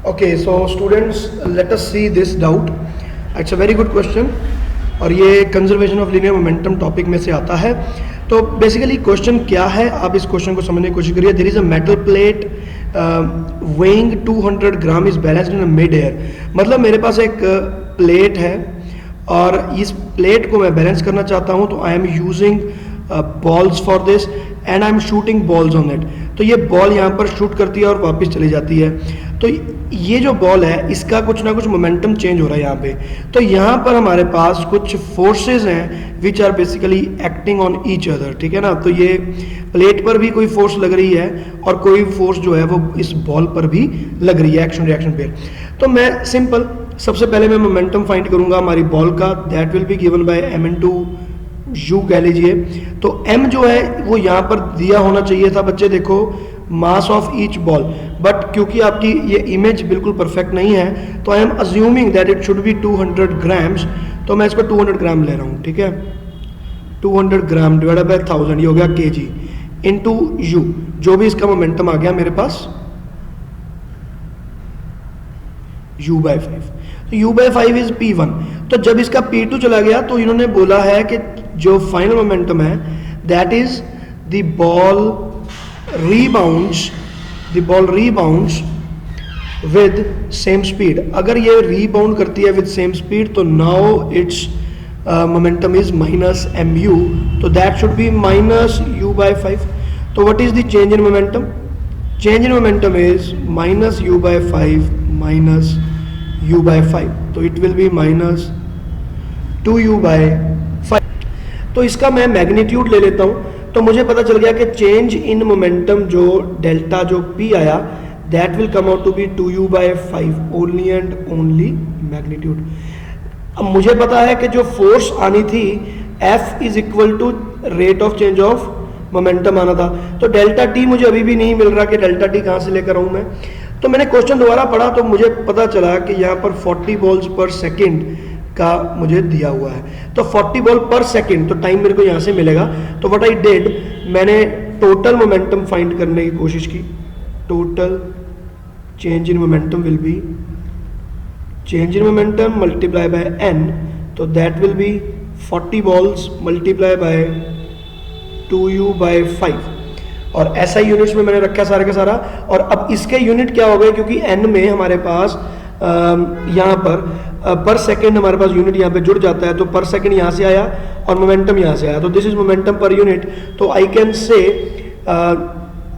Okay, so students, let us see this doubt. It's a very good question और ये conservation of linear momentum topic में से आता है. तो बेसिकली क्वेश्चन क्या है, आप इस क्वेश्चन को समझने की कोशिश करिए. There is a metal plate weighing 200 gram is balanced in mid air. मतलब मेरे पास एक प्लेट है और इस प्लेट को मैं बैलेंस करना चाहता हूँ, तो I am using balls for this and I am shooting balls on it. तो ये बॉल यहाँ पर शूट करती है और वापस चली जाती है. तो ये जो बॉल है इसका कुछ ना कुछ मोमेंटम चेंज हो रहा है यहाँ पे. तो यहाँ पर हमारे पास कुछ फोर्सेस हैं which are basically acting on each other. ठीक है ना. तो ये प्लेट पर भी कोई फोर्स लग रही है और कोई फोर्स जो है वो इस बॉल पर भी लग रही है, एक्शन रिएक्शन पेयर. तो मैं सिंपल सबसे पहले मैं मोमेंटम फाइंड करूंगा हमारी बॉल का. That will be given by m into you कह लीजिए. तो m जो है वो यहाँ पर दिया होना चाहिए था बच्चे. देखो mass of each ball, but क्योंकि आपकी ये इमेज बिल्कुल परफेक्ट नहीं है तो I am assuming that it should be 200 grams. तो मैं इसको 200 ग्राम ले रहा हूँ. ठीक है. 200 ग्राम डिवाइडेड बाय 1000 ये हो गया kg इंटू यू, जो भी इसका मोमेंटम आ गया मेरे पास u/5. तो u/5 इज p1. तो जब इसका p2 चला गया तो इन्होंने बोला है कि जो फाइनल मोमेंटम है that is the ball rebounds with same speed. अगर ये rebound करती है with same speed तो now its momentum is minus mu. तो that should be minus u/5. तो what is the change in momentum? Change in momentum is minus u/5 minus u/5. तो it will be minus 2u/5. तो इसका मैं magnitude ले लेता हूँ. तो मुझे पता चल गया कि चेंज इन मोमेंटम जो डेल्टा जो p आया that will come out to be 2u/5 only and only magnitude. अब मुझे पता है कि जो फोर्स आनी थी F is equal to rate of change of momentum आना था. तो डेल्टा t मुझे अभी भी नहीं मिल रहा कि डेल्टा t कहाँ से लेकर आऊँ मैं. तो मैंने क्वेश्चन दोबारा पढ़ा तो मुझे पता चला कि यहाँ पर 40 बॉल्स पर सेकेंड का मुझे दिया हुआ है. तो 40 बॉल पर सेकंड, तो टाइम मेरे को यहाँ से मिलेगा. तो व्हाट आई डिड, मैंने टोटल मोमेंटम फाइंड करने की कोशिश की. Total change in momentum will be change in momentum multiply by n. तो that will be 40 balls multiply by 2u/5. और SI यूनिट्स में मैंने रखा सारा का सारा. और अब इसके यूनिट क्या हो गए, क्योंकि n में हमारे पास यहाँ पर सेकेंड हमारे पास यूनिट यहाँ पे जुड़ जाता है. तो पर सेकेंड यहाँ से आया और मोमेंटम यहाँ से आया. तो this is momentum per unit. तो I can say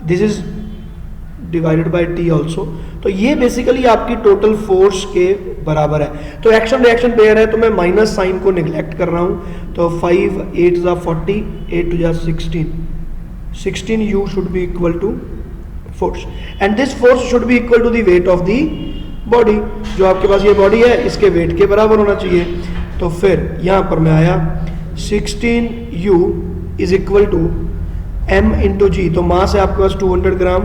this is divided by t also. तो ये बेसिकली आपकी टोटल फोर्स के बराबर है. तो एक्शन रिएक्शन पेयर है तो मैं माइनस साइन को निगलेक्ट कर रहा हूँ. तो 5 8 जा 40 8 2 जा 16 u should be equal to force and this force should be equal to the weight of the body. जो आपके पास ये बॉडी है इसके वेट के बराबर होना चाहिए. तो फिर यहाँ पर मैं आया 16u is equal to m into g. तो मास है आपके पास 200 ग्राम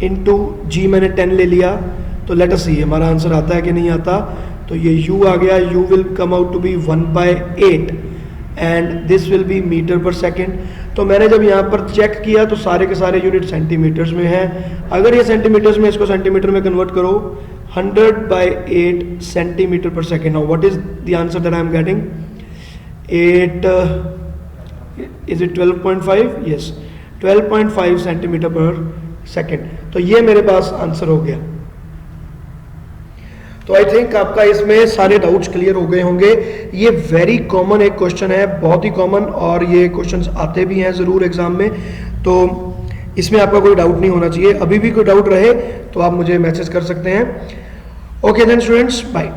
इंटू जी मैंने 10 ले लिया. तो लेट अस सी हमारा आंसर आता है कि नहीं आता. तो ये u आ गया. u will come out to be 1/8 and this will be meter per second. तो मैंने जब यहाँ पर चेक किया तो सारे के सारे यूनिट सेंटीमीटर्स में हैं. अगर ये सेंटीमीटर्स में, इसको सेंटीमीटर में कन्वर्ट करो 100/8 सेंटीमीटर पर second. Now what is the answer that I am getting? 8 is it 12.5? Yes, 12.5 centimetre पर सेकेंड. तो ये मेरे पास आंसर हो गया. तो आई थिंक आपका इसमें सारे डाउट्स क्लियर हो गए होंगे. ये वेरी कॉमन एक क्वेश्चन है, बहुत ही कॉमन, और ये क्वेश्चंस आते भी हैं ज़रूर एग्जाम में. तो इसमें आपका कोई डाउट नहीं होना चाहिए. अभी भी कोई डाउट रहे तो आप मुझे मैसेज कर सकते हैं. Okay then students, bye.